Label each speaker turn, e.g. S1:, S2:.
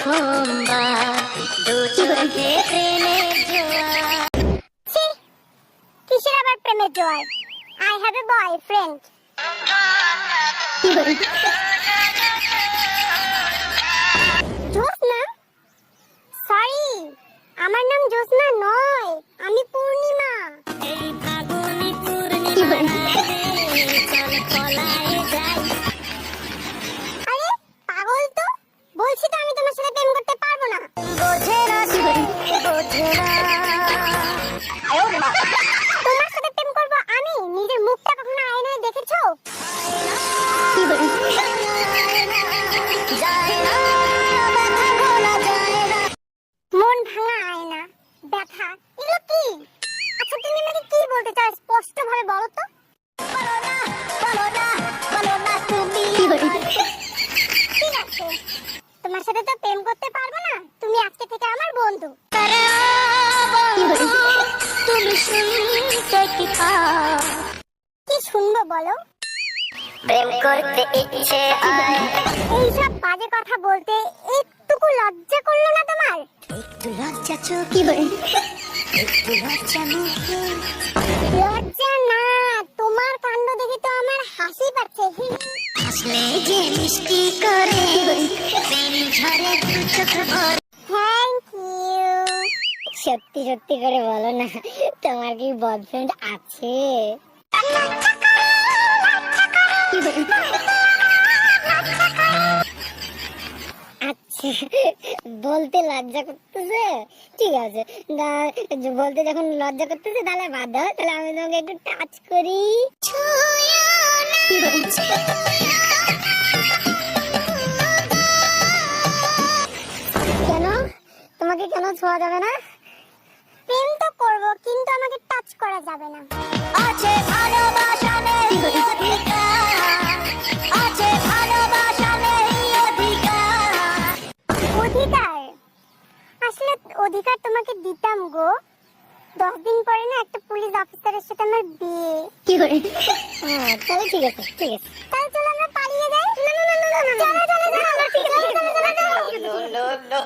S1: প্রথমবার দু চোখে প্রেমের জোয়ার। কিসের আবার প্রেমের জোয়ার? I have a boyfriend. Josna? Sorry, আমার নাম জোসনা নয়, আমি পূর্ণিমা। এই ফাগুনি পূর্ণিমা চল পলায়ে যাই। আরে পাগল তো, বলছি তো আমি তোমার সাথে প্রেম করতে পারবো না। বোঝে না বোঝে না। তোমার সাথে প্রেম করবো আমি? নিজের মুখটা কখনো আয়নায় দেখেছো? মন ভাঙা আয়না, ব্যথা, এগুলো কি? আচ্ছা তুমি আমাকে কি বলতে চাও স্পষ্ট ভাবে বলো তো। ঠিক আছে, তোমার সাথে তো প্রেম করতে পারবো না, তুমি আজকে থেকে আমার বন্ধু। কি শুনবো বলো? প্রেম করতে ইচ্ছে হয়। এইসব বাজে কথা বলতে একটুকু লজ্জা করলো না তোমার? একটু লজ্জা চোখে, একটু লজ্জা মুখে। লজ্জা না, তোমার কাণ্ড দেখে তো আমার হাসি পাচ্ছে। হাসলে যে মিষ্টি করে প্রেম ঝরে দু চোখ ভরে। Thank you. সত্যি সত্যি করে বলো না, তোমার কি বয়ফ্রেন্ড আছে? আচ্ছা, বলতে লজ্জা করতেছে, ঠিক আছে, বলতে যখন লজ্জা করতেছে তাহলে বাদ দাও, তাহলে আমি তোমাকে একটু টাচ করি। কেন? তোমাকে কেন ছোঁয়া যাবে না? প্রেম তো করবো, কিন্তু আমাকে টাচ করা যাবে না। আছে ভালোবাসা নেই অধিকার, আছে ভালোবাসা নেই অধিকার। অধিকার? আসলে অধিকার তোমাকে দিতাম গো। 10 দিন পরে না একটা পুলিশ অফিসারের সাথে আমার বিয়ে। কি করে? তাহলে ঠিক আছে, ঠিক আছে, তাহলে চলো আমরা পালিয়ে যাই। না না না না, চলো চলো চলো, ঠিক আছে, চলো চলো চলো।